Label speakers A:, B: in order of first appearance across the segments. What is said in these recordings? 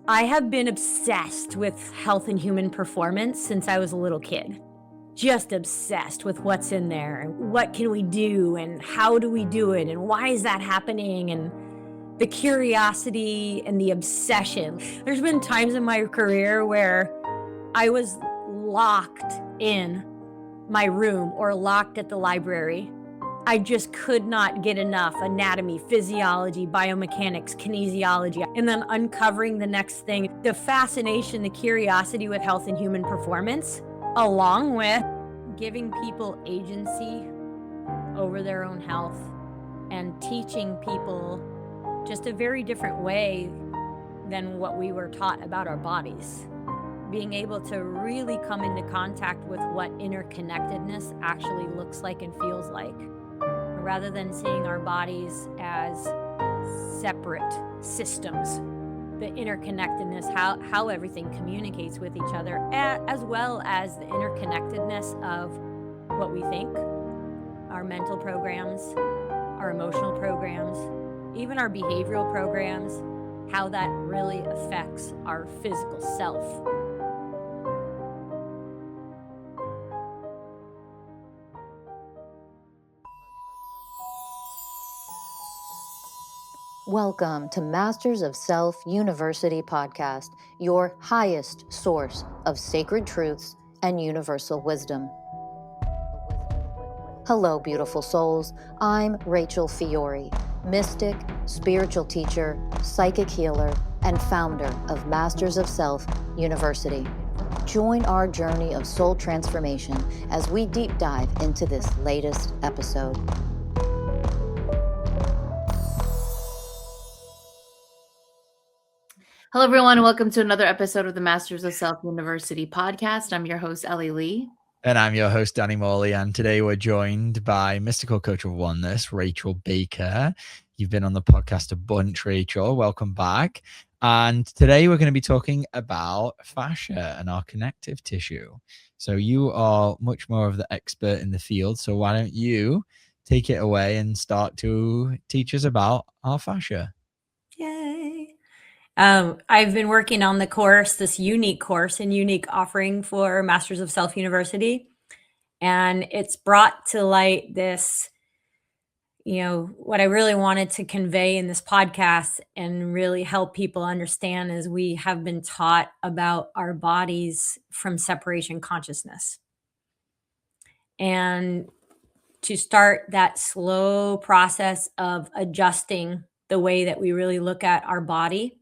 A: I have been obsessed with health and human performance since I was a little kid. Just obsessed with what's in there and what can we do and how do we do it and why is that happening, and the curiosity and the obsession. There's been times in my career where I was locked in my room or locked at the library. I just could not get enough anatomy, physiology, biomechanics, kinesiology, and then uncovering the next thing. The fascination, the curiosity with health and human performance, along with giving people agency over their own health and teaching people just a very different way than what we were taught about our bodies. Being able to really come into contact with what interconnectedness actually looks like and feels like, rather than seeing our bodies as separate systems. The interconnectedness, how everything communicates with each other, as well as the interconnectedness of what we think, our mental programs, our emotional programs, even our behavioral programs, how that really affects our physical self.
B: Welcome to Masters of Self University podcast, your highest source of sacred truths and universal wisdom. Hello, beautiful souls. I'm Rachel Fiori, mystic, spiritual teacher, psychic healer, and founder of Masters of Self University. Join our journey of soul transformation as we deep dive into this latest episode.
C: Hello, everyone. Welcome to another episode of the Masters of Self University podcast. I'm your host, Ellie Lee.
D: And I'm your host, Danny Morley. And today we're joined by mystical coach of Oneness, Rachel Baker. You've been on the podcast a bunch, Rachel. Welcome back. And today we're going to be talking about fascia and our connective tissue. So you are much more of the expert in the field. So why don't you take it away and start to teach us about our fascia?
A: Yay. I've been working on the course, this unique course and unique offering for Masters of Self University. And it's brought to light this, what I really wanted to convey in this podcast and really help people understand is we have been taught about our bodies from separation consciousness. And to start that slow process of adjusting the way that we really look at our body,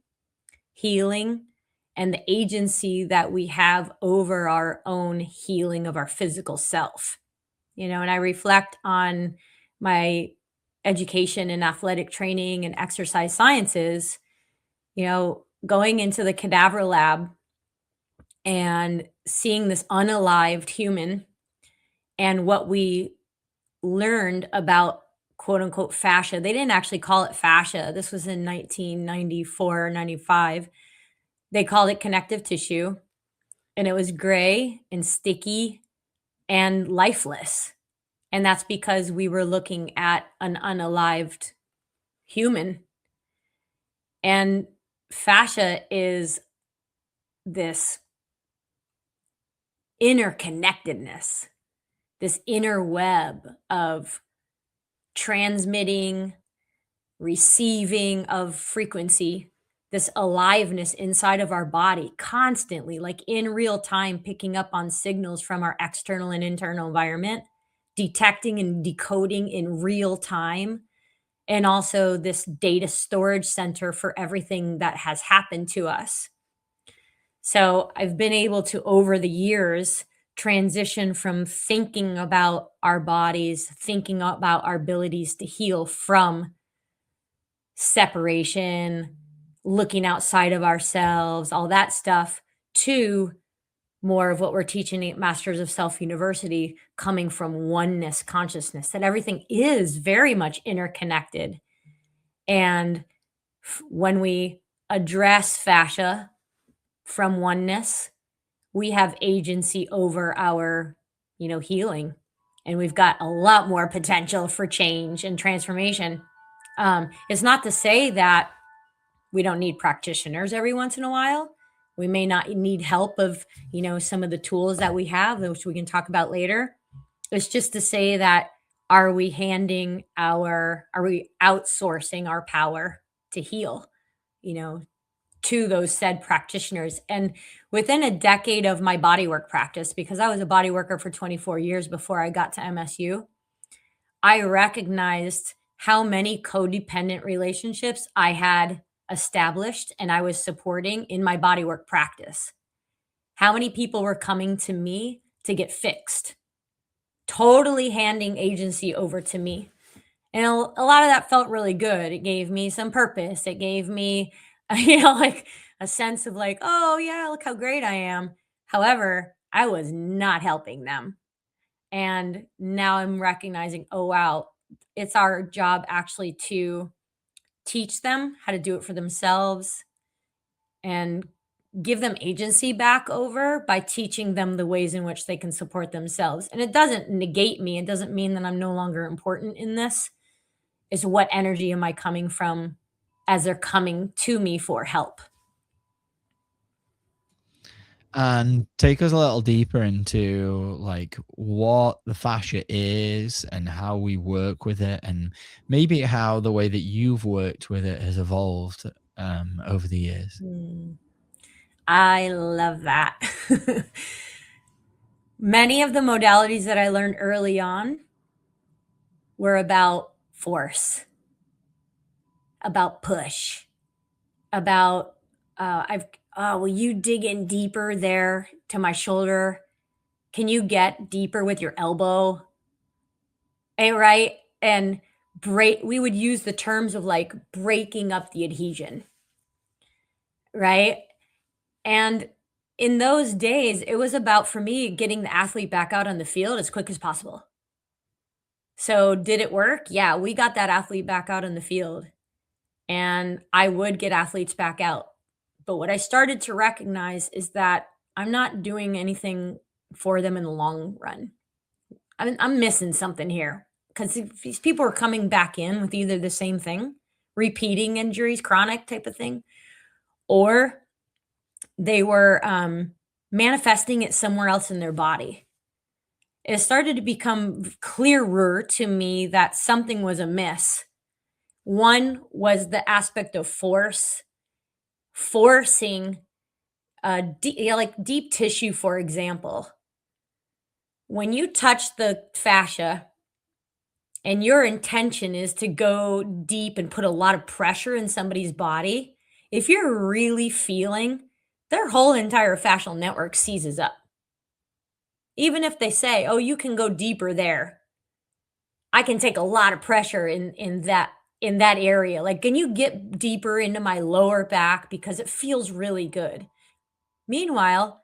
A: healing, and the agency that we have over our own healing of our physical self. And I reflect on my education in athletic training and exercise sciences, going into the cadaver lab and seeing this unalived human and what we learned about quote unquote fascia. They didn't actually call it fascia. This was in 1994 or 95. They called it connective tissue, and it was gray and sticky and lifeless. And that's because we were looking at an unalived human. And fascia is this interconnectedness, this inner web of transmitting, receiving of frequency, this aliveness inside of our body constantly, like in real time, picking up on signals from our external and internal environment, detecting and decoding in real time, and also this data storage center for everything that has happened to us. So I've been able to, over the years, transition from thinking about our bodies, thinking about our abilities to heal from separation, looking outside of ourselves, all that stuff, to more of what we're teaching at Masters of Self University, coming from oneness consciousness, that everything is very much interconnected. And when we address fascia from oneness, we have agency over our, healing. And we've got a lot more potential for change and transformation. It's not to say that We don't need practitioners every once in a while. We may not need help of, some of the tools that we have, which we can talk about later. It's just to say that, are we outsourcing our power to heal, to those said practitioners? And within a decade of my bodywork practice, because I was a body worker for 24 years before I got to MSU, I recognized how many codependent relationships I had established and I was supporting in my bodywork practice. How many people were coming to me to get fixed, totally handing agency over to me. And a lot of that felt really good. It gave me some purpose. It gave me, like a sense of like, oh yeah, look how great I am. However, I was not helping them. And now I'm recognizing, oh wow, it's our job actually to teach them how to do it for themselves and give them agency back over by teaching them the ways in which they can support themselves. And it doesn't negate me. It doesn't mean that I'm no longer important in this. It's what energy am I coming from as they're coming to me for help?
D: And take us a little deeper into like what the fascia is and how we work with it, and maybe how the way that you've worked with it has evolved over the years.
A: I love that. Many of the modalities that I learned early on were about force, about push, about will you dig in deeper there to my shoulder? Can you get deeper with your elbow? Right? And we would use the terms of like breaking up the adhesion. Right? And in those days, it was about, for me, getting the athlete back out on the field as quick as possible. So did it work? Yeah, we got that athlete back out on the field. And I would get athletes back out. But what I started to recognize is that I'm not doing anything for them in the long run. I'm missing something here, because these people are coming back in with either the same thing, repeating injuries, chronic type of thing, or they were manifesting it somewhere else in their body. It started to become clearer to me that something was amiss. One was the aspect of forcing like deep tissue, for example. When you touch the fascia and your intention is to go deep and put a lot of pressure in somebody's body, if you're really feeling, their whole entire fascial network seizes up. Even if they say, oh, you can go deeper there, I can take a lot of pressure in that area. Like, can you get deeper into my lower back because it feels really good? Meanwhile,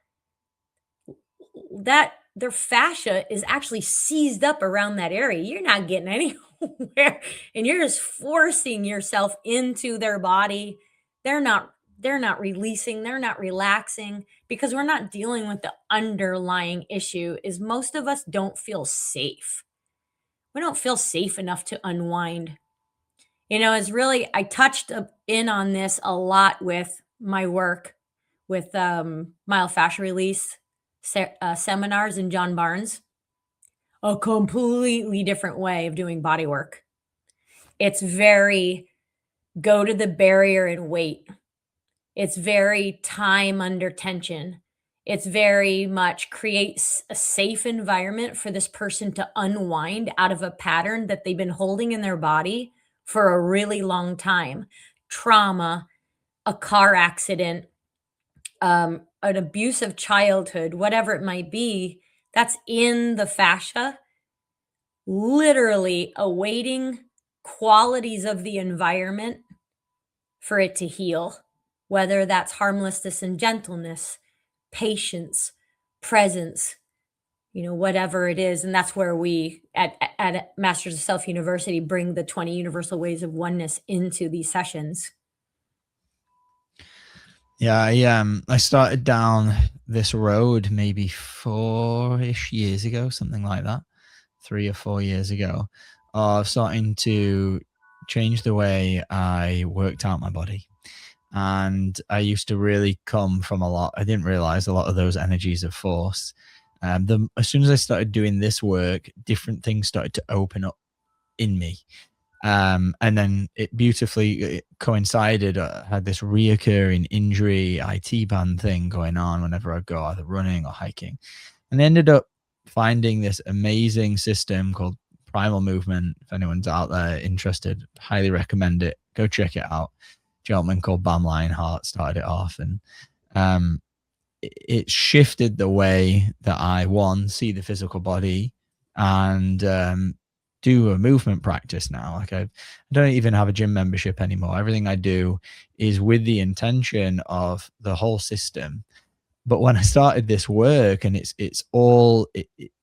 A: that their fascia is actually seized up around that area. You're not getting anywhere, and you're just forcing yourself into their body. They're not releasing, they're not relaxing, because we're not dealing with the underlying issue. Is most of us don't feel safe. We don't feel safe enough to unwind. It's really, I touched in on this a lot with my work with myofascial release seminars in John Barnes. A completely different way of doing body work. It's very go to the barrier and wait. It's very time under tension. It's very much creates a safe environment for this person to unwind out of a pattern that they've been holding in their body for a really long time. Trauma, a car accident, an abusive childhood, whatever it might be, that's in the fascia, literally awaiting qualities of the environment for it to heal, whether that's harmlessness and gentleness, patience, presence, whatever it is. And that's where we at Masters of Self University bring the 20 universal ways of oneness into these sessions.
D: Yeah, I started down this road maybe 4-ish years ago, something like that, 3 or 4 years ago, of starting to change the way I worked out my body. And I used to really come from I didn't realize a lot of those energies of force. As soon as I started doing this work, different things started to open up in me. And then it beautifully coincided. I had this reoccurring injury IT band thing going on whenever I go either running or hiking. And I ended up finding this amazing system called Primal Movement. If anyone's out there interested, highly recommend it. Go check it out. A gentleman called Bam Lionheart started it off, and it shifted the way that I see the physical body and do a movement practice now. Like I don't even have a gym membership anymore. Everything I do is with the intention of the whole system. But when I started this work, and it's all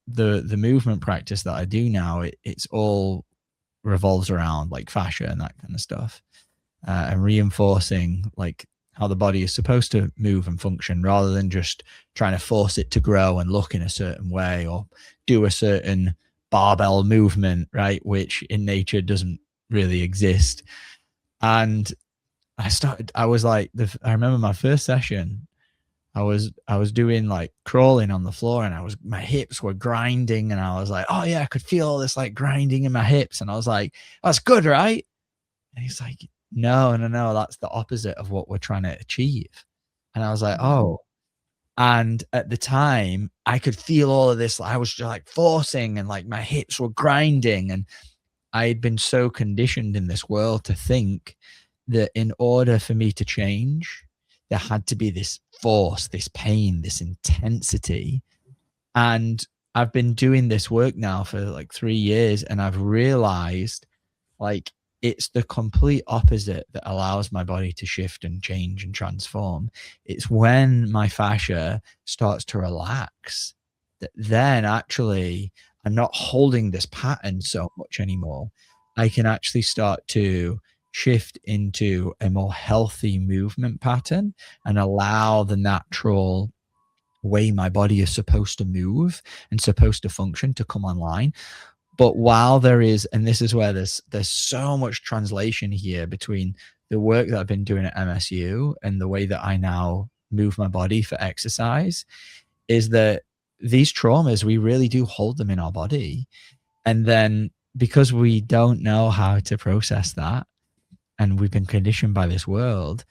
D: the movement practice that I do now, it's all revolves around like fascia and that kind of stuff, and reinforcing like how the body is supposed to move and function, rather than just trying to force it to grow and look in a certain way or do a certain barbell movement, right? Which in nature doesn't really exist. And I was like, I remember my first session, I was doing like crawling on the floor, and my hips were grinding, and I was like, oh yeah, I could feel all this like grinding in my hips. And I was like, that's good, right? And he's like, no, that's the opposite of what we're trying to achieve. And I was like, oh. And at the time I could feel all of this. I was just like forcing, and like my hips were grinding. And I had been so conditioned in this world to think that in order for me to change, there had to be this force, this pain, this intensity. And I've been doing this work now for like 3 years, and I've realized like it's the complete opposite that allows my body to shift and change and transform. It's when my fascia starts to relax that then actually I'm not holding this pattern so much anymore. I can actually start to shift into a more healthy movement pattern and allow the natural way my body is supposed to move and supposed to function to come online. But while there is, and this is where there's so much translation here between the work that I've been doing at MSU and the way that I now move my body for exercise, is that these traumas, we really do hold them in our body. And then because we don't know how to process that, and we've been conditioned by this world,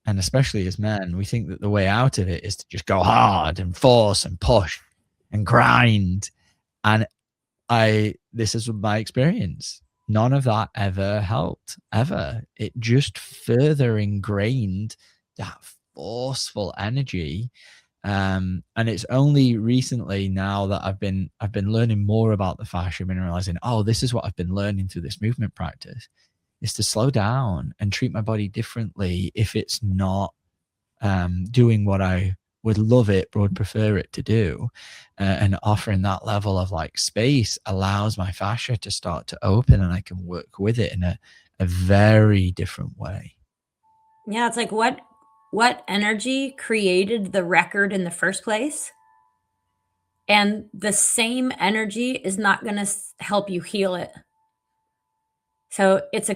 D: and especially as men, we think that the way out of it is to just go hard and force and push and grind. And this is my experience. None of that ever helped, ever. It just further ingrained that forceful energy. And it's only recently now that I've been learning more about the fascia and realizing, oh, this is what I've been learning through this movement practice, is to slow down and treat my body differently if it's not doing what I would prefer it to do. And offering that level of like space allows my fascia to start to open, and I can work with it in a very different way.
A: Yeah, it's like what energy created the record in the first place? And the same energy is not going to help you heal it. So it's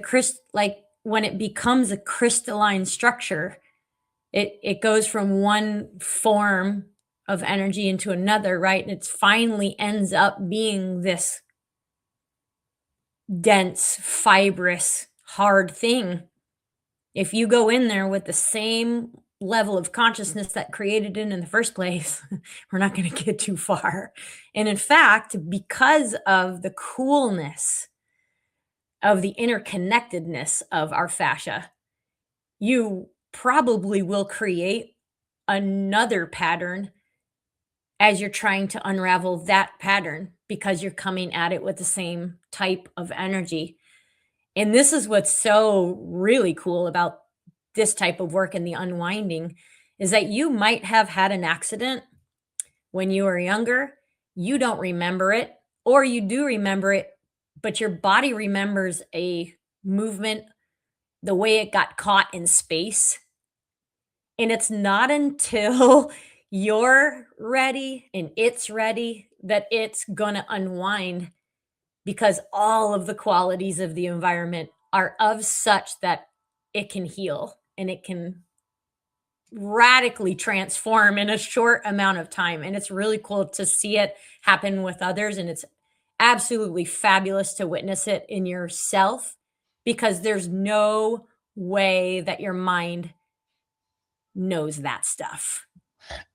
A: like when it becomes a crystalline structure, it goes from one form of energy into another, right? And it finally ends up being this dense, fibrous, hard thing. If you go in there with the same level of consciousness that created it in the first place, we're not going to get too far. And in fact, because of the coolness of the interconnectedness of our fascia, you probably will create another pattern as you're trying to unravel that pattern, because you're coming at it with the same type of energy. And this is what's so really cool about this type of work and the unwinding, is that you might have had an accident when you were younger. You don't remember it, or you do remember it, but your body remembers a movement, the way it got caught in space. And it's not until you're ready and it's ready that it's going to unwind, because all of the qualities of the environment are of such that it can heal and it can radically transform in a short amount of time. And it's really cool to see it happen with others. And it's absolutely fabulous to witness it in yourself, because there's no way that your mind knows that stuff.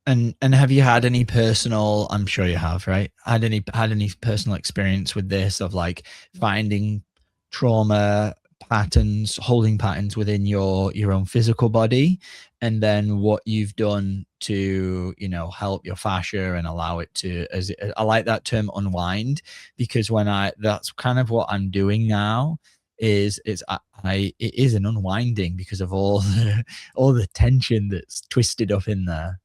D: And have you had any personal, I'm sure you have, right? Had any personal experience with this, of like finding trauma patterns, holding patterns within your own physical body, and then what you've done to, you know, help your fascia and allow it to, as I like that term, unwind, because that's kind of what I'm doing now. It is an unwinding because of all the tension that's twisted up in there.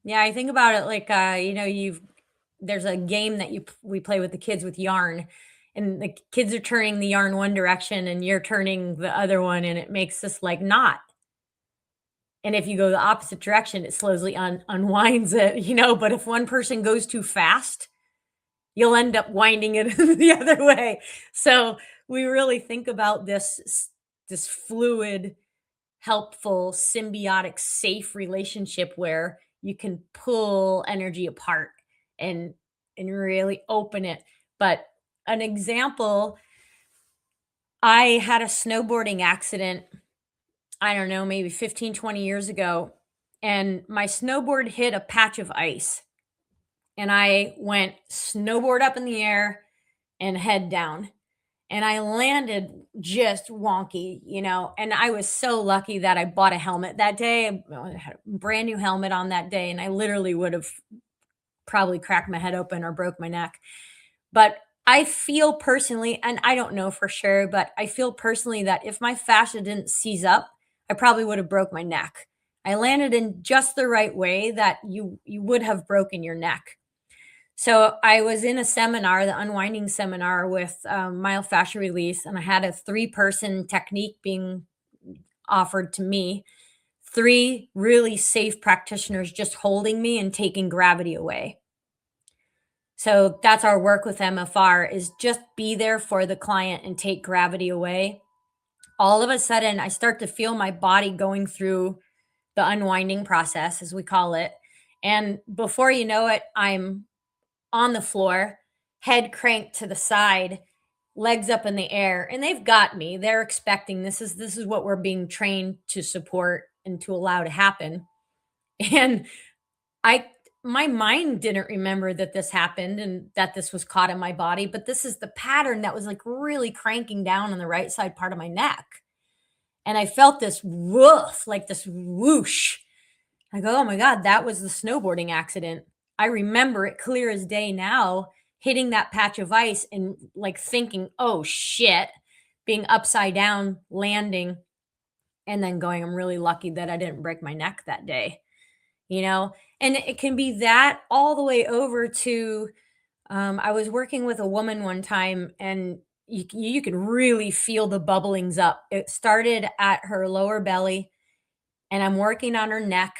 A: Yeah, I think about it like, there's a game that we play with the kids with yarn, and the kids are turning the yarn one direction and you're turning the other one, and it makes this like knot. And if you go the opposite direction, it slowly unwinds it, but if one person goes too fast, you'll end up winding it the other way. So we really think about this fluid, helpful, symbiotic, safe relationship where you can pull energy apart and really open it. But an example, I had a snowboarding accident, I don't know, maybe 15, 20 years ago, and my snowboard hit a patch of ice. And I went snowboard up in the air and head down. And I landed just wonky, and I was so lucky that I bought a helmet that day. I had a brand new helmet on that day, and I literally would have probably cracked my head open or broke my neck. But I feel personally, and I don't know for sure, but I feel personally that if my fascia didn't seize up, I probably would have broke my neck. I landed in just the right way that you would have broken your neck. So I was in a seminar, the unwinding seminar with myofascial release, and I had a 3-person technique being offered to me. 3 really safe practitioners just holding me and taking gravity away. So that's our work with MFR, is just be there for the client and take gravity away. All of a sudden, I start to feel my body going through the unwinding process, as we call it. And before you know it, I'm on the floor, head cranked to the side, legs up in the air, and they've got me. They're expecting this is what we're being trained to support and to allow to happen. And my mind didn't remember that this happened and that this was caught in my body, but this is the pattern that was like really cranking down on the right side part of my neck. And I felt this woof, like this whoosh. I go, oh my God, that was the snowboarding accident. I remember it clear as day now, hitting that patch of ice and like thinking, oh shit, being upside down, landing, and then going, I'm really lucky that I didn't break my neck that day, And it can be that all the way over to, I was working with a woman one time, and you can really feel the bubblings up. It started at her lower belly, and I'm working on her neck,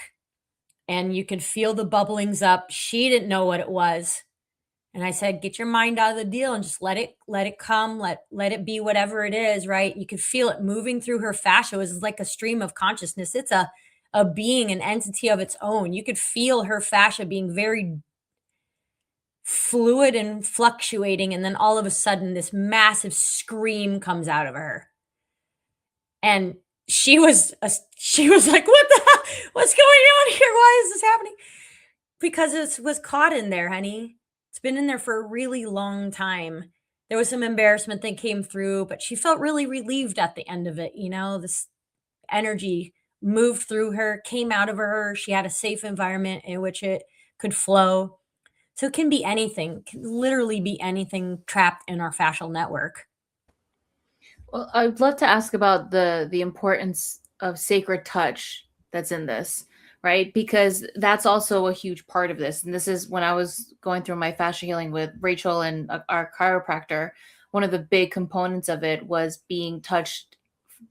A: and you can feel the bubblings up. She didn't know what it was. And I said, get your mind out of the deal and just let it come, let it be whatever it is, right? You could feel it moving through her fascia. It was like a stream of consciousness. It's a being, an entity of its own. You could feel her fascia being very fluid and fluctuating. And then all of a sudden, this massive scream comes out of her. And she was like, what the hell? What's going on here? Why is this happening? Because it was caught in there, honey. It's been in there for a really long time. There was some embarrassment that came through, but she felt really relieved at the end of it. This energy moved through her, came out of her. She had a safe environment in which it could flow. So it can be anything, it can literally be anything trapped in our fascial network.
C: Well, I'd love to ask about the importance of sacred touch that's in this, right? Because that's also a huge part of this. And this is when I was going through my fascia healing with Rachel and our chiropractor, one of the big components of it was being touched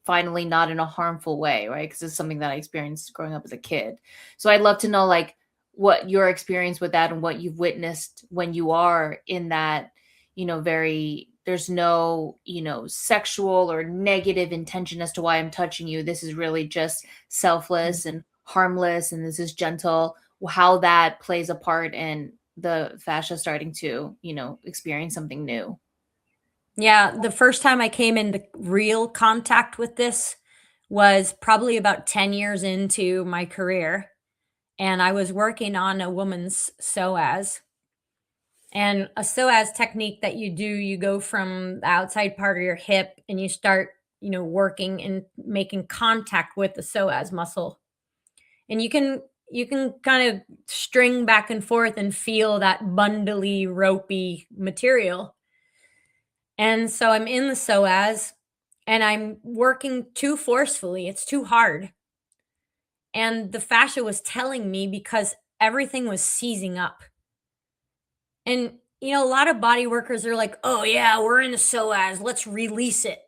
C: finally not in a harmful way, right? Because it's something that I experienced growing up as a kid. So I'd love to know like what your experience with that and what you've witnessed when you are in that, very there's no, sexual or negative intention as to why I'm touching you. This is really just selfless and harmless, and this is gentle. How that plays a part in the fascia starting to, experience something new.
A: Yeah, the first time I came into real contact with this was probably about 10 years into my career, and I was working on a woman's psoas. And a psoas technique that you do, you go from the outside part of your hip and you start, working and making contact with the psoas muscle. And you can kind of string back and forth and feel that bundly, ropey material. And so I'm in the psoas and I'm working too forcefully. It's too hard. And the fascia was telling me because everything was seizing up. And, a lot of body workers are like, oh, yeah, we're in the psoas. Let's release it.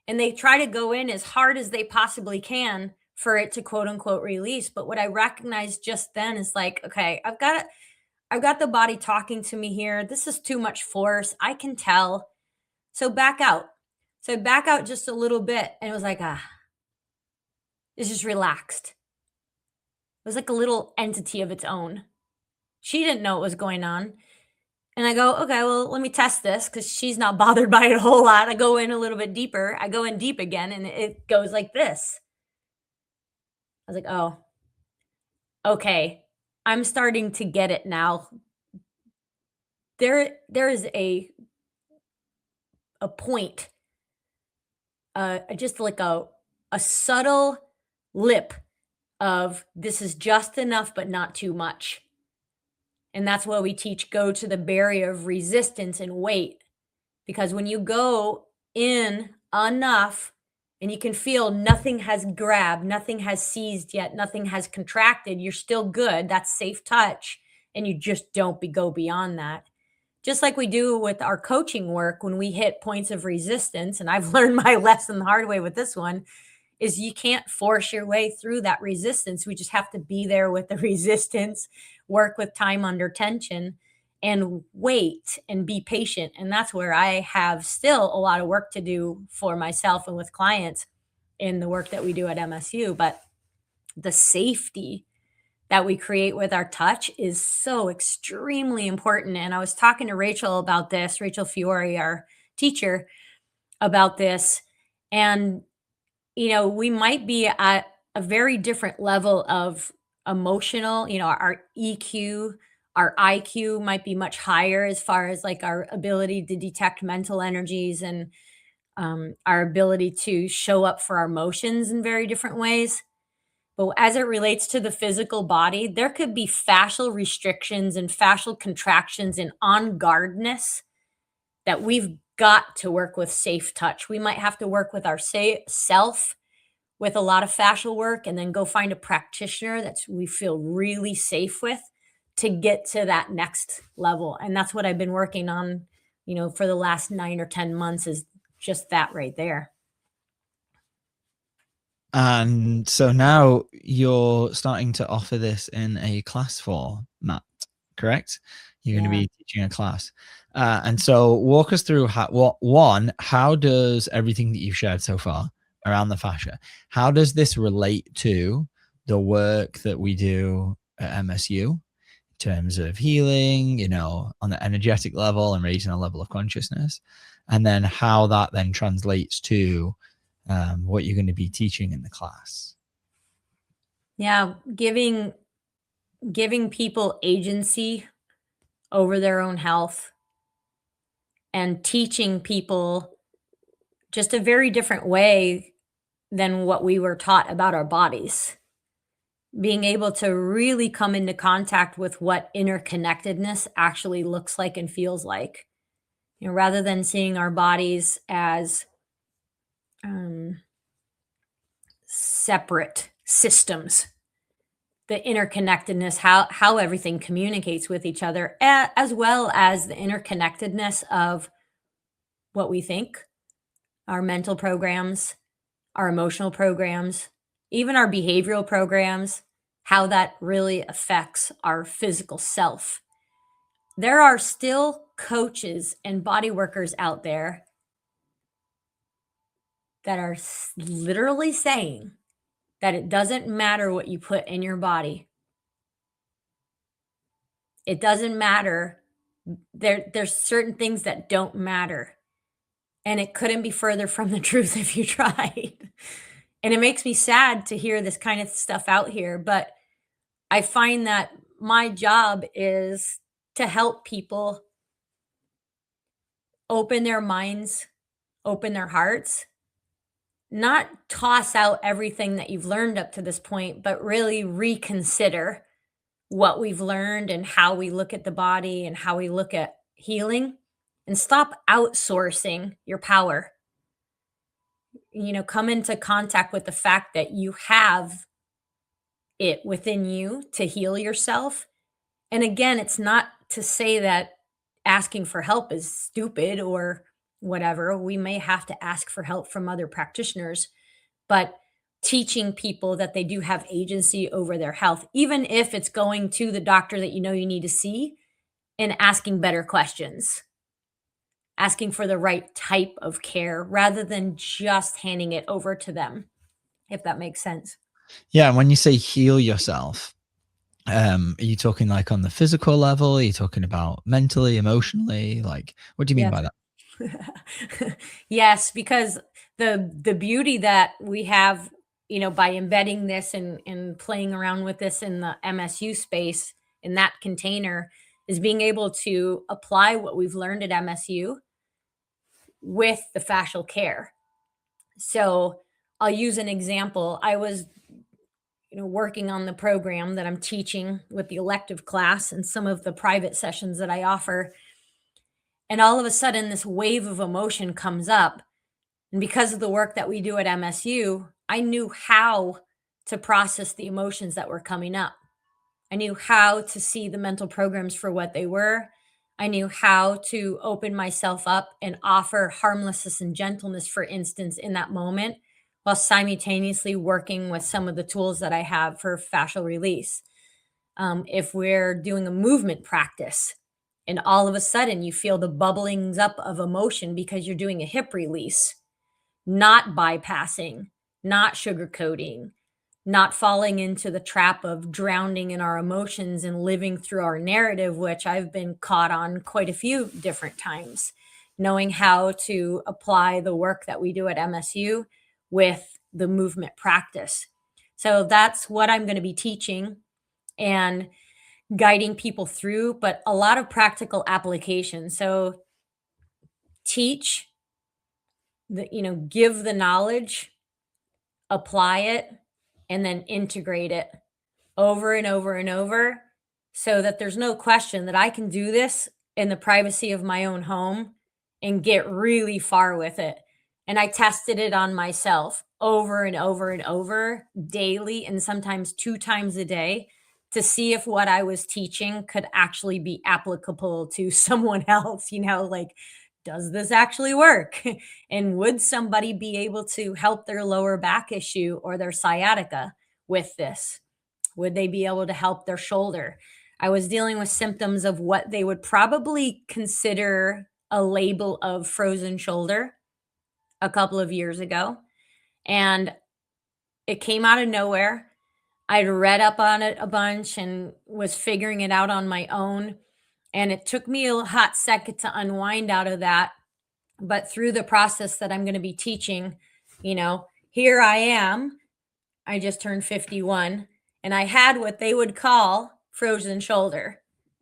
A: And they try to go in as hard as they possibly can for it to quote unquote release. But what I recognized just then is like, okay, I've got the body talking to me here. This is too much force. I can tell. So back out. So back out just a little bit. And it was like, it's just relaxed. It was like a little entity of its own. She didn't know what was going on. And I go, okay, well, let me test this because she's not bothered by it a whole lot. I go in a little bit deeper. I go in deep again and it goes like this. I was like, oh, okay. I'm starting to get it now. There is a point, just like a subtle lip of this is just enough, but not too much. And that's why we teach go to the barrier of resistance and wait. Because when you go in enough and you can feel nothing has grabbed, nothing has seized yet, nothing has contracted, you're still good. That's safe touch. And you just don't go beyond that. Just like we do with our coaching work when we hit points of resistance. And I've learned my lesson the hard way with this one is you can't force your way through that resistance. We just have to be there with the resistance, work with time under tension, and wait and be patient. And that's where I have still a lot of work to do for myself and with clients in the work that we do at MSU. But the safety that we create with our touch is so extremely important. And I was talking to Rachel about this, Rachel Fiori, our teacher, about this. And we might be at a very different level of emotional, our EQ, our IQ might be much higher as far as like our ability to detect mental energies and our ability to show up for our emotions in very different ways. But as it relates to the physical body, there could be fascial restrictions and fascial contractions and on guardness that we've got to work with safe touch. We might have to work with our self with a lot of fascial work and then go find a practitioner that we feel really safe with to get to that next level. And that's what I've been working on, for the last 9 or 10 months is just that right there.
D: And so now you're starting to offer this in a class format, correct? You're going to be teaching a class. And so walk us through how does everything that you've shared so far around the fascia, how does this relate to the work that we do at MSU in terms of healing, on the energetic level and raising a level of consciousness, and then how that then translates to what you're going to be teaching in the class?
A: Yeah, giving people agency over their own health and teaching people just a very different way than what we were taught about our bodies. Being able to really come into contact with what interconnectedness actually looks like and feels like, rather than seeing our bodies as separate systems. The interconnectedness, how everything communicates with each other, as well as the interconnectedness of what we think, our mental programs, our emotional programs, even our behavioral programs, how that really affects our physical self. there are still coaches and body workers out there that are literally saying that it doesn't matter what you put in your body. It doesn't matter. There's certain things that don't matter. And it couldn't be further from the truth if you tried. And it makes me sad to hear this kind of stuff out here, but I find that my job is to help people open their minds, open their hearts, not toss out everything that you've learned up to this point, but really reconsider what we've learned and how we look at the body and how we look at healing, and stop outsourcing your power. Come into contact with the fact that you have it within you to heal yourself. And again, it's not to say that asking for help is stupid or whatever. We may have to ask for help from other practitioners, but teaching people that they do have agency over their health, even if it's going to the doctor that you need to see and asking better questions, asking for the right type of care rather than just handing it over to them, if that makes sense.
D: Yeah. And when you say heal yourself, are you talking like on the physical level? Are you talking about mentally, emotionally? Like, what do you mean by
A: that? Yes, because the beauty that we have, by embedding this and playing around with this in the MSU space, in that container, is being able to apply what we've learned at MSU with the fascial care. So I'll use an example. I was working on the program that I'm teaching with the elective class and some of the private sessions that I offer. And all of a sudden, this wave of emotion comes up. And because of the work that we do at MSU, I knew how to process the emotions that were coming up. I knew how to see the mental programs for what they were. I knew how to open myself up and offer harmlessness and gentleness, for instance, in that moment, while simultaneously working with some of the tools that I have for fascial release. If we're doing a movement practice and all of a sudden you feel the bubblings up of emotion because you're doing a hip release, not bypassing, not sugarcoating, not falling into the trap of drowning in our emotions and living through our narrative, which I've been caught on quite a few different times, knowing how to apply the work that we do at MSU with the movement practice. So that's what I'm going to be teaching and guiding people through, but a lot of practical application. So teach, give the knowledge, apply it, and then integrate it over and over and over, so that there's no question that I can do this in the privacy of my own home and get really far with it. And I tested it on myself over and over and over daily, and sometimes 2 times a day, to see if what I was teaching could actually be applicable to someone else. Like, does this actually work? And would somebody be able to help their lower back issue or their sciatica with this? Would they be able to help their shoulder? I was dealing with symptoms of what they would probably consider a label of frozen shoulder a couple of years ago. And it came out of nowhere. I'd read up on it a bunch and was figuring it out on my own. And it took me a hot second to unwind out of that. But through the process that I'm going to be teaching, here I am. I just turned 51 and I had what they would call frozen shoulder.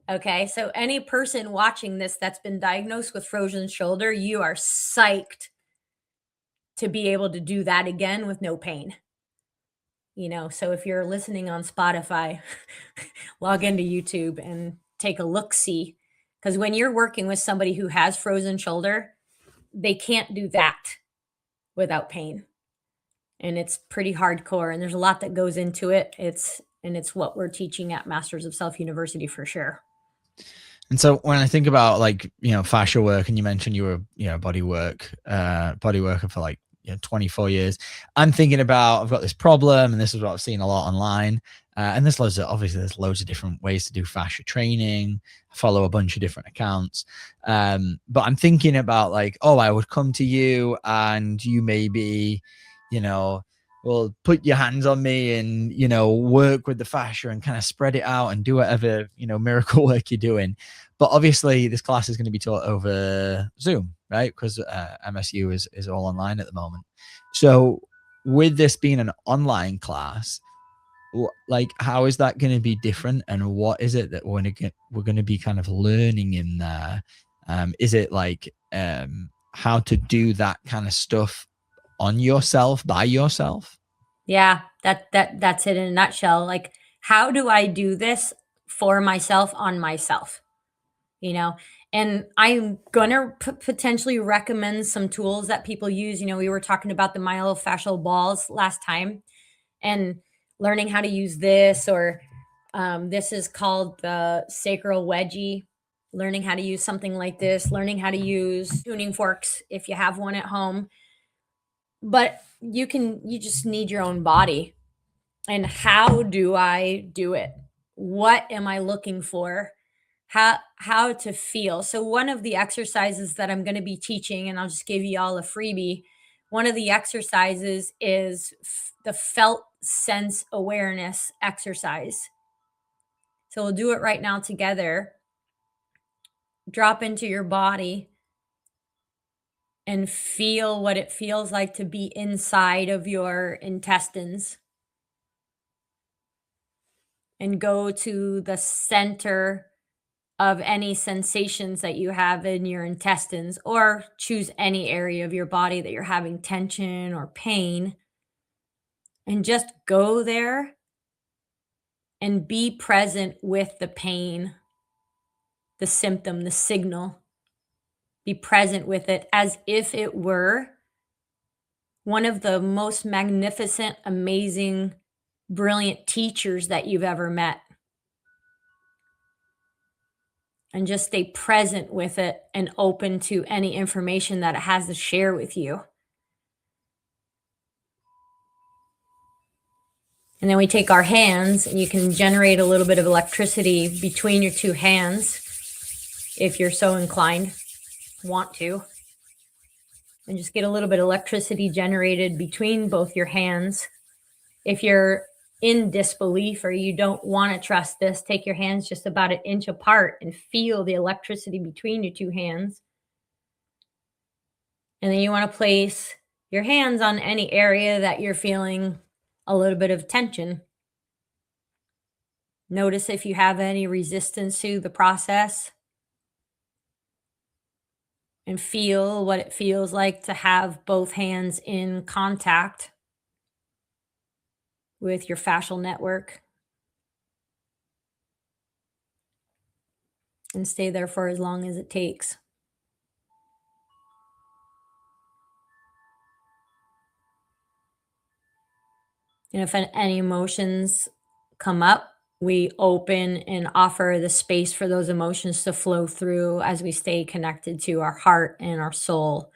A: Okay. So any person watching this that's been diagnosed with frozen shoulder, you are psyched to be able to do that again with no pain. So if you're listening on Spotify, log into YouTube and take a look-see, because when you're working with somebody who has frozen shoulder, they can't do that without pain. And it's pretty hardcore, and there's a lot that goes into it. It's what we're teaching at Masters of Self University for sure.
D: And so when I think about fascia work, and you mentioned you were body worker for 24 years, I'm thinking about, I've got this problem, and this is what I've seen a lot online. And there's loads of different ways to do fascia training. I follow a bunch of different accounts. But I'm thinking about like, oh, I would come to you and you maybe, will put your hands on me and, work with the fascia and kind of spread it out and do whatever, miracle work you're doing. But obviously this class is going to be taught over Zoom, right? Because MSU is all online at the moment. So with this being an online class, like how is that going to be different, and what is it that we're going to be kind of learning in there? Is it like how to do that kind of stuff on yourself, by yourself?
A: Yeah, that's it in a nutshell. Like, how do I do this for myself, on myself? And I'm gonna potentially recommend some tools that people use. We were talking about the myofascial balls last time, and learning how to use this, or this is called the sacral wedgie. Learning how to use something like this, learning how to use tuning forks if you have one at home. But you just need your own body. And how do I do it? What am I looking for? How to feel. So one of the exercises that I'm going to be teaching, and I'll just give you all a freebie, one of the exercises is the felt sense awareness exercise. So we'll do it right now together. Drop into your body and feel what it feels like to be inside of your intestines. And go to the center of any sensations that you have in your intestines, or choose any area of your body that you're having tension or pain, and just go there and be present with the pain, the symptom, the signal. Be present with it as if it were one of the most magnificent, amazing, brilliant teachers that you've ever met. And just stay present with it and open to any information that it has to share with you. And then we take our hands, and you can generate a little bit of electricity between your two hands if you're so inclined, want to. And just get a little bit of electricity generated between both your hands. If you're in disbelief or you don't want to trust this, take your hands just about an inch apart and feel the electricity between your two hands. And then you want to place your hands on any area that you're feeling a little bit of tension. Notice if you have any resistance to the process, and feel what it feels like to have both hands in contact with your fascial network. And stay there for as long as it takes. And if any emotions come up, we open and offer the space for those emotions to flow through as we stay connected to our heart and our soul.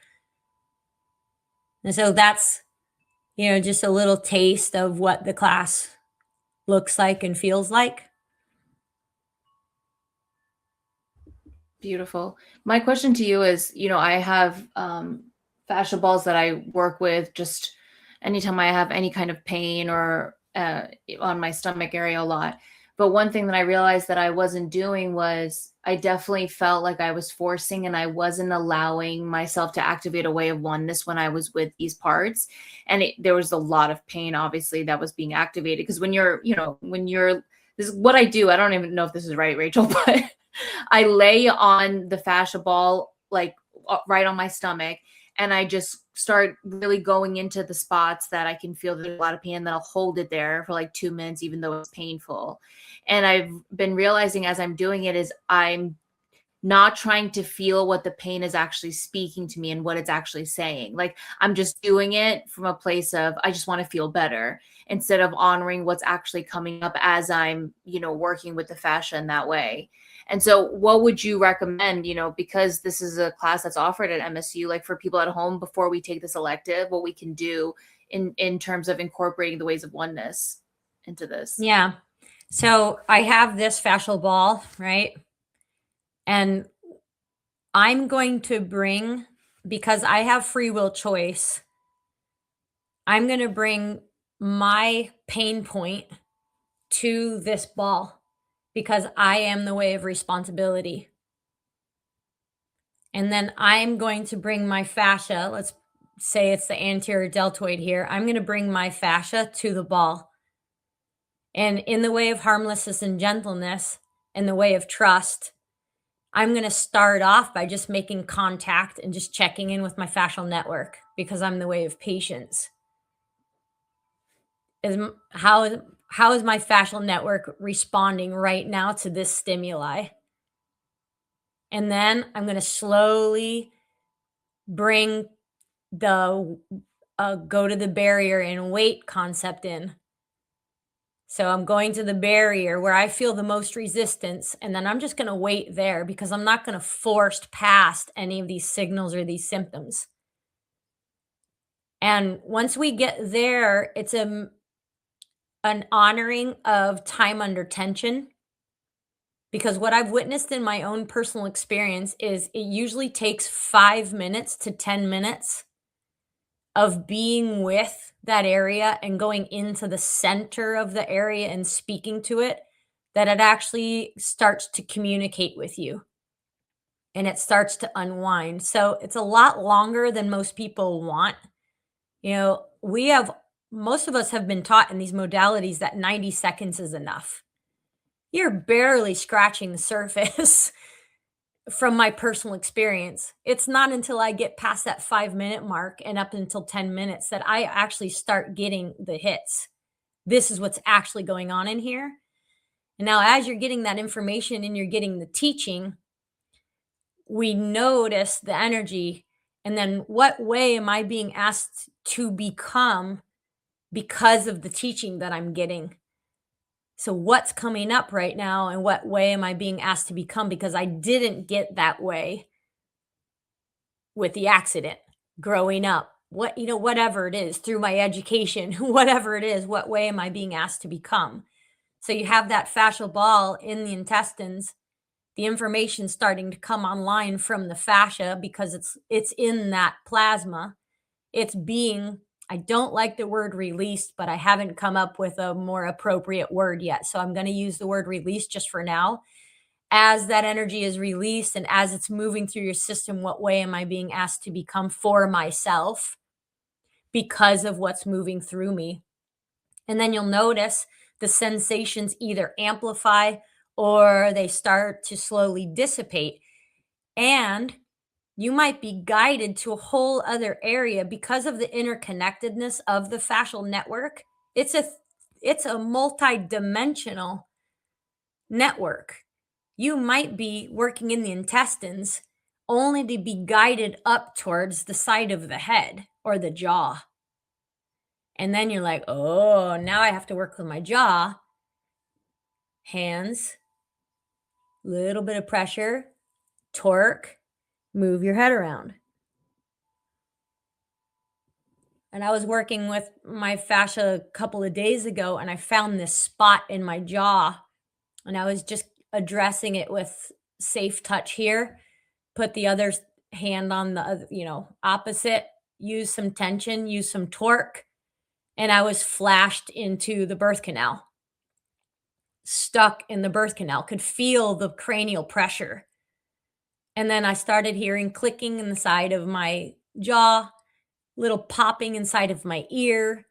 A: And so that's, just a little taste of what the class looks like and feels like.
C: Beautiful. My question to you is, I have fascia balls that I work with just anytime I have any kind of pain or on my stomach area a lot. But one thing that I realized that I wasn't doing was I definitely felt like I was forcing, and I wasn't allowing myself to activate a way of oneness when I was with these parts. And there was a lot of pain, obviously, that was being activated. Because when you're, this is what I do. I don't even know if this is right, Rachel, but I lay on the fascia ball, like right on my stomach, and I just start really going into the spots that I can feel there's a lot of pain. Then I'll hold it there for like 2 minutes, even though it's painful. And I've been realizing as I'm doing it is I'm not trying to feel what the pain is actually speaking to me and what it's actually saying. Like I'm just doing it from a place of, I just want to feel better, instead of honoring what's actually coming up as I'm, working with the fascia in that way. And so what would you recommend, because this is a class that's offered at MSU, like for people at home before we take this elective, what we can do in terms of incorporating the ways of oneness into this?
A: Yeah. So I have this fascial ball, right? And I'm going to bring, because I have free will choice, I'm going to bring my pain point to this ball because I am the way of responsibility. And then I'm going to bring my fascia. Let's say it's the anterior deltoid here. I'm going to bring my fascia to the ball. And in the way of harmlessness and gentleness, in the way of trust, I'm going to start off by just making contact and just checking in with my fascial network because I'm the way of patience. How is my fascial network responding right now to this stimuli? And then I'm going to slowly bring the go to the barrier and wait concept in. So I'm going to the barrier where I feel the most resistance, and then I'm just going to wait there because I'm not going to force past any of these signals or these symptoms. And once we get there, it's an honoring of time under tension. Because what I've witnessed in my own personal experience is it usually takes 5 minutes to 10 minutes of being with that area and going into the center of the area and speaking to it, that it actually starts to communicate with you and it starts to unwind. So it's a lot longer than most people want. You know, most of us have been taught in these modalities that 90 seconds is enough. You're barely scratching the surface. From my personal experience, it's not until I get past that 5-minute mark and up until 10 minutes that I actually start getting the hits. This is what's actually going on in here. And now, as you're getting that information and you're getting the teaching, we notice the energy. And then, what way am I being asked to become because of the teaching that I'm getting? So, what's coming up right now, and what way am I being asked to become? Because I didn't get that way with the accident growing up. Whatever it is, through my education, whatever it is, what way am I being asked to become? So, you have that fascial ball in the intestines, the information starting to come online from the fascia because it's in that plasma. It's being, I don't like the word released, but I haven't come up with a more appropriate word yet. So I'm going to use the word release just for now. As that energy is released and as it's moving through your system, what way am I being asked to become for myself because of what's moving through me? And then you'll notice the sensations either amplify or they start to slowly dissipate. And you might be guided to a whole other area because of the interconnectedness of the fascial network. It's a multi-dimensional network. You might be working in the intestines only to be guided up towards the side of the head or the jaw. And then you're like, oh, now I have to work with my jaw. Hands, little bit of pressure, torque, move your head around. And I was working with my fascia a couple of days ago, and I found this spot in my jaw, and I was just addressing it with safe touch here. Put the other hand on the opposite, use some tension, use some torque, and I was flashed into the birth canal. Stuck in the birth canal, could feel the cranial pressure. And then I started hearing clicking in the side of my jaw, little popping inside of my ear.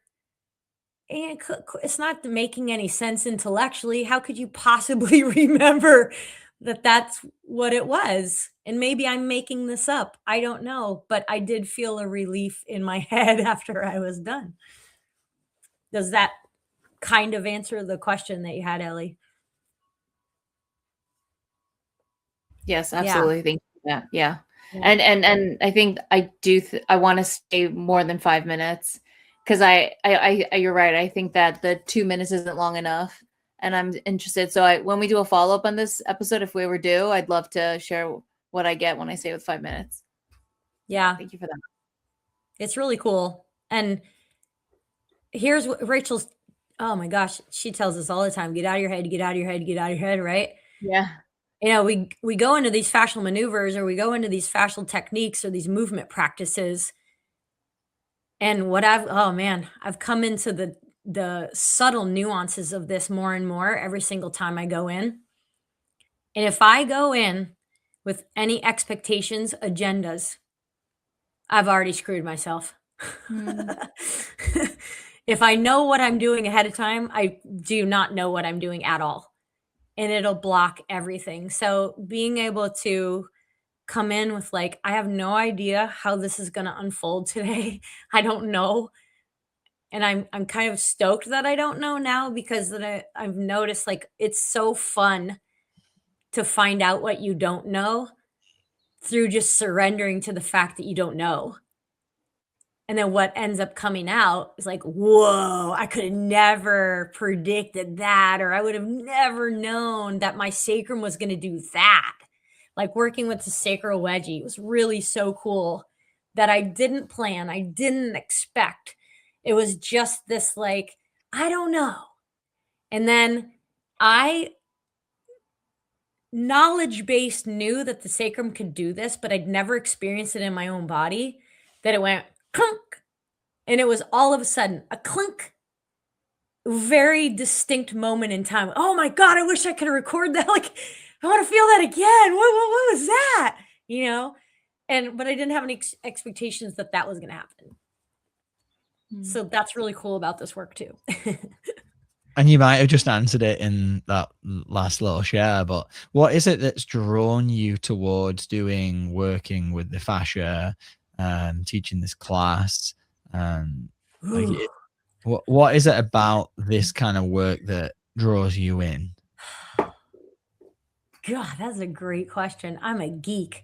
A: And it's not making any sense intellectually. How could you possibly remember that that's what it was? And maybe I'm making this up. I don't know. But I did feel a relief in my head after I was done. Does that kind of answer the question that you had, Ellie?
C: Yes, absolutely. Thank you for that. Yeah.
A: Yeah.
C: And I think I want to stay more than 5 minutes because you're right. I think that the 2 minutes isn't long enough, and I'm interested. So when we do a follow up on this episode, if we ever do, I'd love to share what I get when I stay with 5 minutes.
A: Yeah.
C: Thank you for that.
A: It's really cool. And here's what Rachel's Oh my gosh, she tells us all the time, get out of your head, get out of your head, get out of your head, right?
C: Yeah.
A: You know, we go into these fascial maneuvers, or we go into these fascial techniques or these movement practices. And oh man, I've come into the subtle nuances of this more and more every single time I go in. And if I go in with any expectations, agendas, I've already screwed myself.
C: Mm.
A: If I know what I'm doing ahead of time, I do not know what I'm doing at all. And it'll block everything. So being able to come in with like, I have no idea how this is going to unfold today. I don't know. And I'm kind of stoked that I don't know now, because that I've noticed like it's so fun to find out what you don't know through just surrendering to the fact that you don't know. And then what ends up coming out is like, whoa, I could have never predicted that, or I would have never known that my sacrum was going to do that. Like working with the sacral wedgie was really so cool that I didn't plan, I didn't expect. It was just this like, I don't know. And then I knowledge-based knew that the sacrum could do this, but I'd never experienced it in my own body, that it went clunk. And it was all of a sudden a clunk, very distinct moment in time. Oh my God, I wish I could record that. Like, I want to feel that again. What was that? You know? But I didn't have any expectations that that was going to happen. So that's really cool about this work too.
D: And you might have just answered it in that last little share, but what is it that's drawn you towards working with the fascia, teaching this class? What is it about this kind of work that draws you in?
A: God, that's a great question. I'm a geek.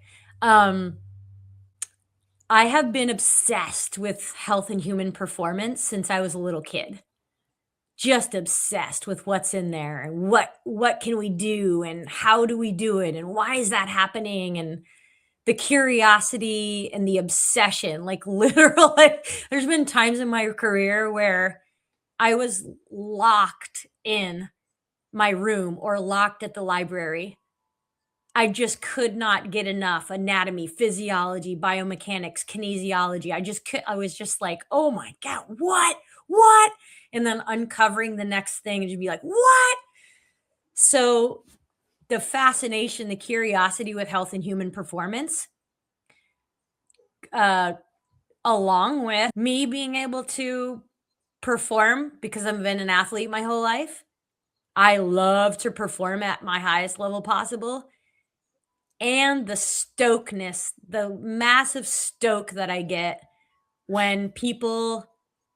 A: I have been obsessed with health and human performance since I was a little kid. Just obsessed with what's in there and what can we do and how do we do it and why is that happening, and the curiosity and the obsession. Like literally, there's been times in my career where I was locked in my room or locked at the library. I just could not get enough anatomy, physiology, biomechanics, kinesiology. I was just like, oh my God, what? And then uncovering the next thing and just be like, what? So the fascination, the curiosity with health and human performance, along with me being able to perform because I've been an athlete my whole life. I love to perform at my highest level possible. And the stokeness, the massive stoke that I get when people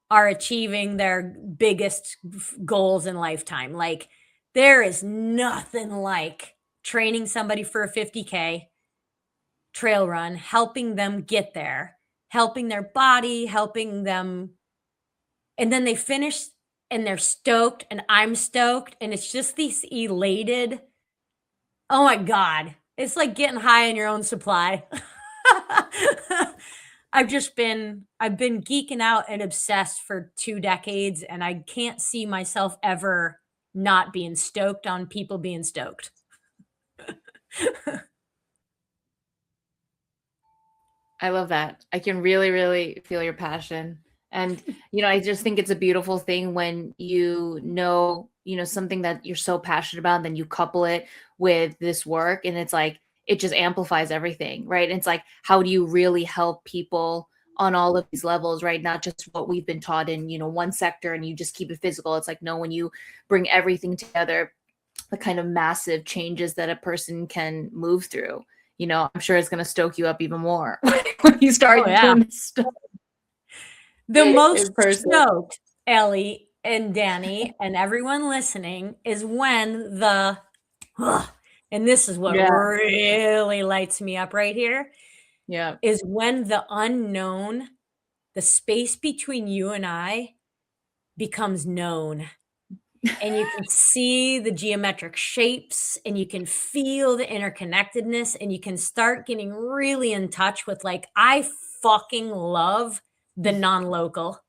A: are achieving their biggest goals in lifetime. Like there is nothing like training somebody for a 50K trail run, helping them get there, helping their body, helping them. And then they finish and they're stoked and I'm stoked. And it's just these elated, oh my God, it's like getting high in your own supply. I've been geeking out and obsessed for 2 decades, and I can't see myself ever not being stoked on people being stoked.
C: I love that. I can really, really feel your passion. And, I just think it's a beautiful thing when something that you're so passionate about, and then you couple it with this work, and it's like, it just amplifies everything, right? And it's like, how do you really help people on all of these levels, right? Not just what we've been taught in, one sector and you just keep it physical. It's like, no, when you bring everything together, the kind of massive changes that a person can move through, I'm sure it's going to stoke you up even more when you start doing this stuff.
A: The most stoked, Ellie and Danny and everyone listening, is when and this is what really lights me up right here.
C: Yeah.
A: Is when the unknown, the space between you and I, becomes known. And you can see the geometric shapes and you can feel the interconnectedness, and you can start getting really in touch with like, I fucking love the non-local.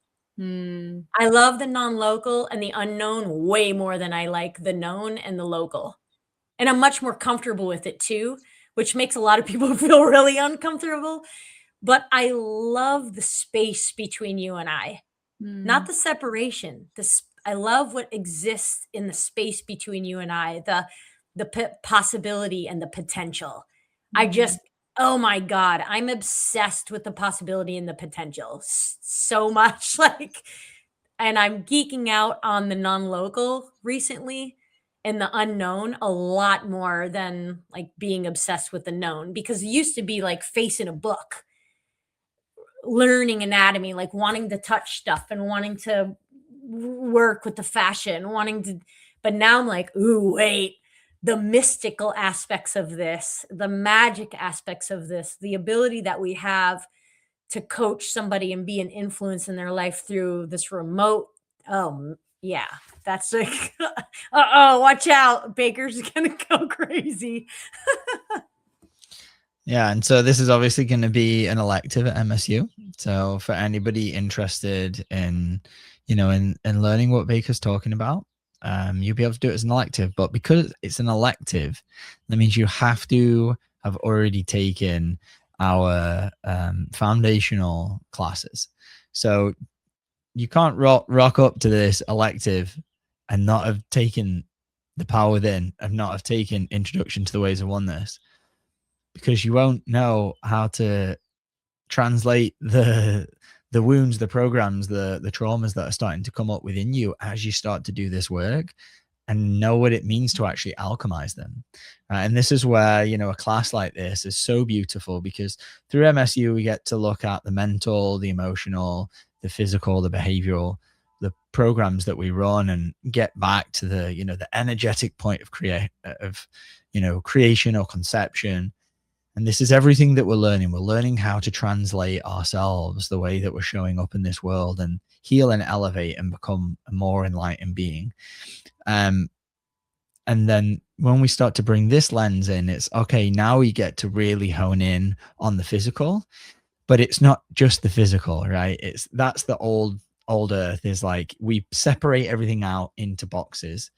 A: I love the non-local and the unknown way more than I like the known and the local. And I'm much more comfortable with it too, which makes a lot of people feel really uncomfortable. But I love the space between you and I, not the separation. I love what exists in the space between you and I, the possibility and the potential. I just, oh my God, I'm obsessed with the possibility and the potential so much. Like, and I'm geeking out on the non-local recently and the unknown a lot more than like being obsessed with the known, because it used to be like facing a book, learning anatomy, like wanting to touch stuff and wanting to work with the fascia and wanting to, but now I'm like, ooh, wait, the mystical aspects of this, the magic aspects of this, the ability that we have to coach somebody and be an influence in their life through this remote. Yeah, that's like, oh, watch out. Baker's gonna go crazy.
D: Yeah, and so this is obviously going to be an elective at MSU. So for anybody interested in, in learning what Baker's talking about, you'll be able to do it as an elective. But because it's an elective, that means you have to have already taken our foundational classes. So you can't rock up to this elective and not have taken the power within, and not have taken Introduction to the Ways of Oneness, because you won't know how to translate the wounds, the programs, the traumas that are starting to come up within you as you start to do this work, and know what it means to actually alchemize them. And this is where, a class like this is so beautiful, because through MSU, we get to look at the mental, the emotional, the physical, the behavioral, the programs that we run, and get back to the, the energetic point of creation or conception. And this is everything that we're learning. We're learning how to translate ourselves, the way that we're showing up in this world, and heal and elevate and become a more enlightened being. And then when we start to bring this lens in, it's okay, now we get to really hone in on the physical, but it's not just the physical, right? That's the old earth, is like we separate everything out into boxes.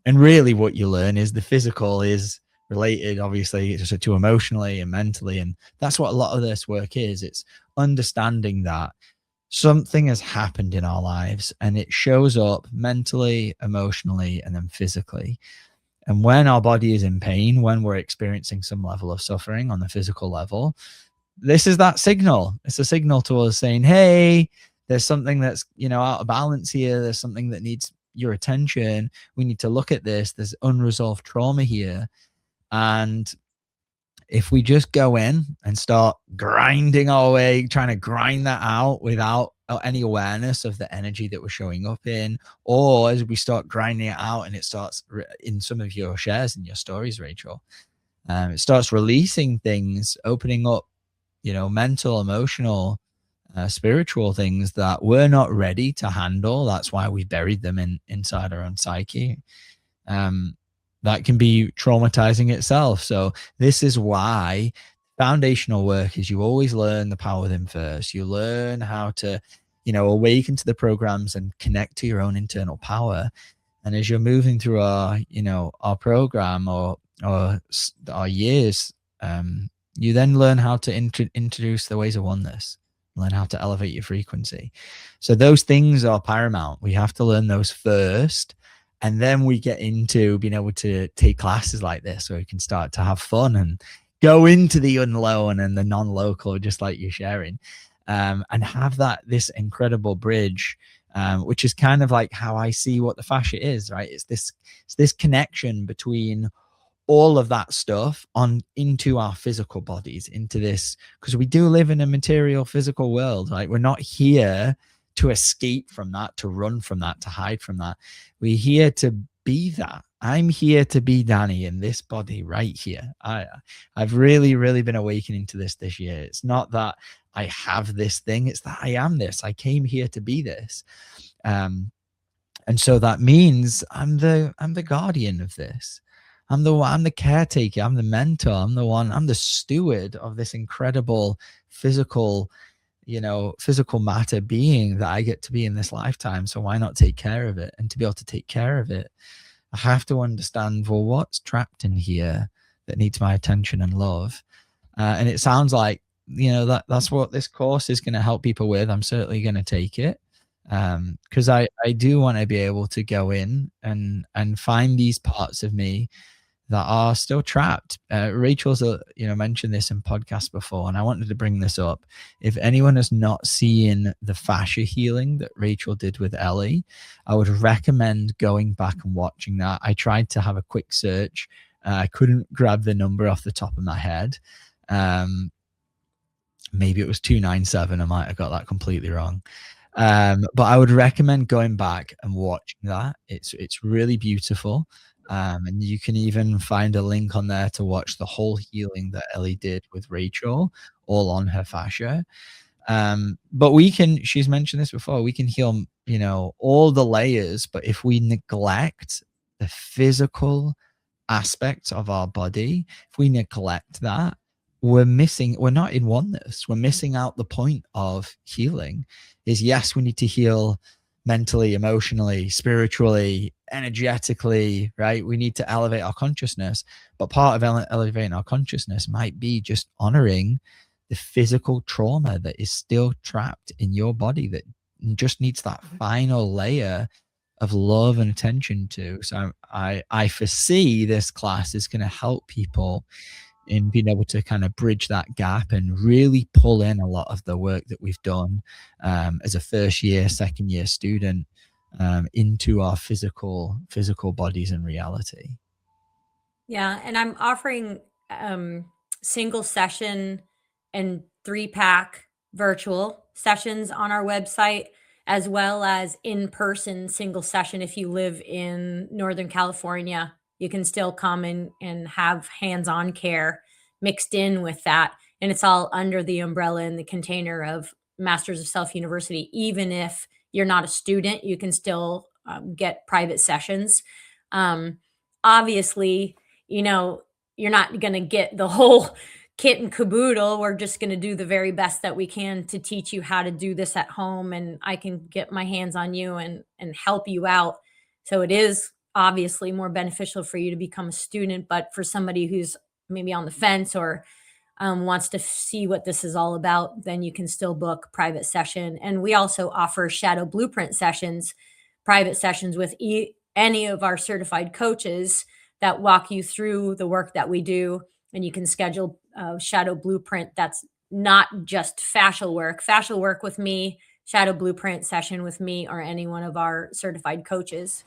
D: And really what you learn is the physical is related, obviously, to emotionally and mentally. And that's what a lot of this work is. It's understanding that something has happened in our lives, and it shows up mentally, emotionally, and then physically. And when our body is in pain, when we're experiencing some level of suffering on the physical level, this is that signal. It's a signal to us saying, hey, there's something that's, out of balance here. There's something that needs your attention. We need to look at this. There's unresolved trauma here. And if we just go in and start grinding our way, trying to grind that out without any awareness of the energy that we're showing up in, or as we start grinding it out and it starts in some of your shares and your stories, Rachel, it starts releasing things, opening up, mental, emotional, spiritual things that we're not ready to handle. That's why we buried them inside our own psyche. That can be traumatizing itself. So this is why foundational work is, you always learn the power within first. You learn how to, awaken to the programs and connect to your own internal power. And as you're moving through our program or our years, you then learn how to introduce the ways of oneness, learn how to elevate your frequency. So those things are paramount. We have to learn those first. And then we get into being able to take classes like this, where we can start to have fun and go into the unknown and the non-local, just like you're sharing, and have this incredible bridge, which is kind of like how I see what the fascia is, right? It's this connection between all of that stuff into our physical bodies, into this, because we do live in a material physical world, right? We're not here to escape from that, to run from that, to hide from that. We're here to be that. I'm here to be Danny in this body right here. I've really, really been awakening to this year. It's not that I have this thing, it's that I am this. I came here to be this. And so that means I'm the guardian of this. I'm the caretaker. I'm the mentor. I'm the steward of this incredible physical physical matter being that I get to be in this lifetime. So why not take care of it? And to be able to take care of it, I have to understand, well, what's trapped in here that needs my attention and love. And it sounds like, that's what this course is going to help people with. I'm certainly going to take it, because I do want to be able to go in and find these parts of me that are still trapped. Rachel's mentioned this in podcasts before, and I wanted to bring this up. If anyone has not seen the fascia healing that Rachel did with Ellie, I would recommend going back and watching that. I tried to have a quick search. I couldn't grab the number off the top of my head. Maybe it was 297. I might have got that completely wrong. But I would recommend going back and watching that. It's really beautiful. And you can even find a link on there to watch the whole healing that Ellie did with Rachel, all on her fascia. But she's mentioned this before, we can heal, all the layers, but if we neglect the physical aspects of our body, if we neglect that, we're not in oneness. We're missing out the point of healing. Is yes, we need to heal mentally, emotionally, spiritually, energetically, right? We need to elevate our consciousness, but part of elevating our consciousness might be just honoring the physical trauma that is still trapped in your body, that just needs that final layer of love and attention to. So I foresee this class is going to help people in being able to kind of bridge that gap and really pull in a lot of the work that we've done as a first year, second year student into our physical bodies and reality.
A: Yeah, and I'm offering single session and 3-pack virtual sessions on our website, as well as in-person single session. If you live in Northern California, you can still come and have hands-on care mixed in with that. And it's all under the umbrella and the container of Masters of Self University. Even if you're not a student, you can still get private sessions. Obviously, you're not going to get the whole kit and caboodle. We're just going to do the very best that we can to teach you how to do this at home. And I can get my hands on you and help you out. So it is obviously more beneficial for you to become a student, but for somebody who's maybe on the fence or wants to see what this is all about, then you can still book private session. And we also offer shadow blueprint sessions, private sessions with any of our certified coaches that walk you through the work that we do. And you can schedule shadow blueprint. That's not just fascial work with me, shadow blueprint session with me, or any one of our certified coaches.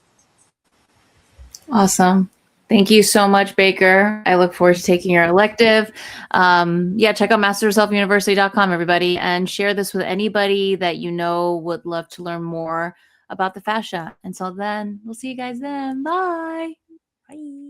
C: Awesome. Thank you so much, Baker. I look forward to taking your elective. Check out mastersofselfuniversity.com, everybody, and share this with anybody that you know would love to learn more about the fascia. Until then, we'll see you guys then. Bye.
A: Bye.